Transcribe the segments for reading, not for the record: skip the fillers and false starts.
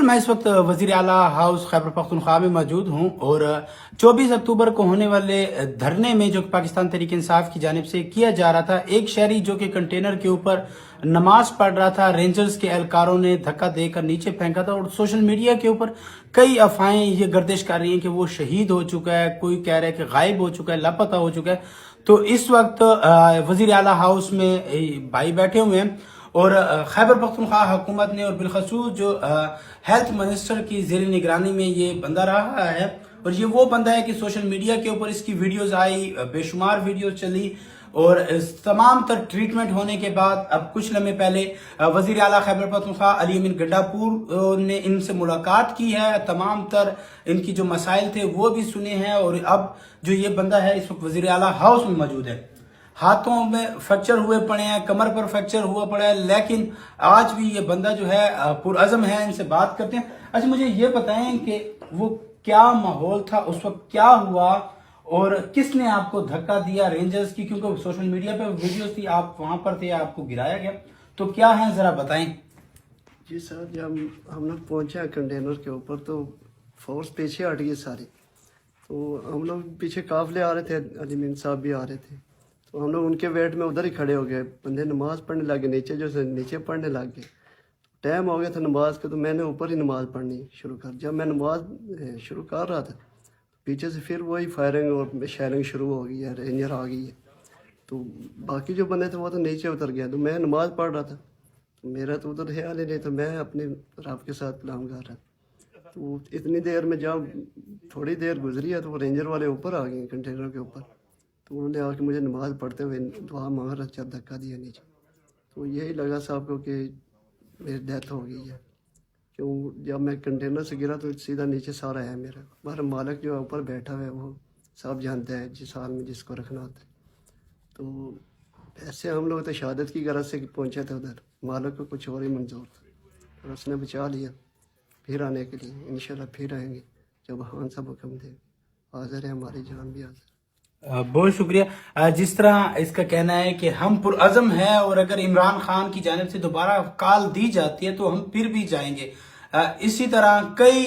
मैं इस वक्त वजीर आला हाउस खैबर पख्तूनख्वा में मौजूद हूँ और 24 अक्टूबर को होने वाले धरने में जो पाकिस्तान तहरीक इंसाफ की जानिब से किया जा रहा था, एक शहरी जो कि कंटेनर के ऊपर नमाज पढ़ रहा था, रेंजर्स के एहलकारों ने धक्का देकर नीचे फेंका था और सोशल मीडिया के ऊपर कई अफवाहें ये गर्दिश कर रही हैं कि वो शहीद हो चुका है, कोई कह रहा है कि गायब हो चुका है, लापता हो चुका है। तो इस वक्त वजीर आला हाउस में भाई बैठे हुए हैं और खैबर पख्तूनख्वा हुकूमत ने और बिलखसूस जो हेल्थ मिनिस्टर की ज़ेर निगरानी में ये बंदा रहा है और ये वो बंदा है कि सोशल मीडिया के ऊपर इसकी वीडियोस आई, बेशुमार वीडियोस चली और इस तमाम तर ट्रीटमेंट होने के बाद अब कुछ लम्हे पहले वजीर आला खैबर पख्तूनख्वा अली अमीन गड्डापुर ने इनसे मुलाकात की है, तमाम तर इनकी जो मसाइल थे वो भी सुने हैं और अब जो ये बंदा है इस वक्त वजीर आला हाउस में मौजूद है। हाथों में फ्रैक्चर हुए पड़े हैं, कमर पर फ्रैक्चर हुआ पड़ा है, लेकिन आज भी ये बंदा जो है पुरअज़म है। इनसे बात करते हैं। अच्छा, मुझे ये बताएं कि वो क्या माहौल था उस वक्त, क्या हुआ और किसने आपको धक्का दिया रेंजर्स की, क्योंकि सोशल मीडिया पे वीडियोस थी, आप वहां पर थे, आपको गिराया गया, तो क्या है जरा बताएं। जी सर, जब हम लोग पहुंचे कंटेनर के ऊपर तो फोर्स पीछे हट गई सारी, तो हम लोग पीछे काफले आ रहे थे, अली अमीन साहब भी आ रहे थे, तो हम लोग उनके वेट में उधर ही खड़े हो गए। बंदे नमाज पढ़ने लगे, नीचे पढ़ने लग गए। टाइम हो गया था नमाज का, तो मैंने ऊपर ही नमाज पढ़नी शुरू कर। जब मैं नमाज शुरू कर रहा था पीछे से फिर वही फायरिंग और शेयरिंग शुरू हो गई है, रेंजर आ गई है। तो बाकी जो बंदे थे वो तो नीचे उतर गया, तो मैं नमाज पढ़ रहा था, तो मेरा तो उधर ख्याल ही नहीं, तो मैं अपने रब के साथ कलाम कर रहा था। तो इतनी देर में जब थोड़ी देर गुजरी है तो वो रेंजर वाले ऊपर आ गए कंटेनर के ऊपर, तो उन्होंने आके मुझे नमाज पढ़ते हुए दुआ मांग रहा, जब धक्का दिया नीचे, तो यही लगा साहब को कि मेरी डेथ हो गई है। क्यों, जब मैं कंटेनर से गिरा तो सीधा नीचे सारा है मेरा। हमारा मालिक जो ऊपर बैठा हुआ है वो सब जानता है जिस हाल में जिसको रखना होता है। तो ऐसे हम लोग तो शहादत की गरज से पहुंचे थे उधर, मालिक को कुछ और ही मंजूर था और उसने बचा लिया। फिर आने के लिए इंशाल्लाह फिर आएंगे जब खान साहब हुक्म दे। हाजिर है, हमारी जान भी हाजिर। बहुत शुक्रिया। जिस तरह इसका कहना है कि हम पुरअज़म है और अगर इमरान खान की जानिब से दोबारा कॉल दी जाती है तो हम फिर भी जाएंगे। इसी तरह कई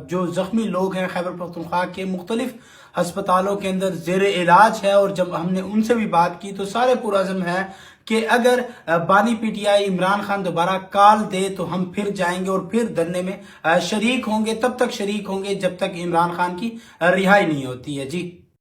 जो जख्मी लोग हैं खैबर पख्तूनख्वा के मुख्तलिफ अस्पतालों के अंदर जेर इलाज है और जब हमने उनसे भी बात की तो सारे पुरअज़म है कि अगर बानी पीटीआई इमरान खान दोबारा कॉल दे तो हम फिर जाएंगे और फिर धरने में शरीक होंगे, तब तक शरीक होंगे जब तक इमरान खान की रिहाई नहीं होती है। जी।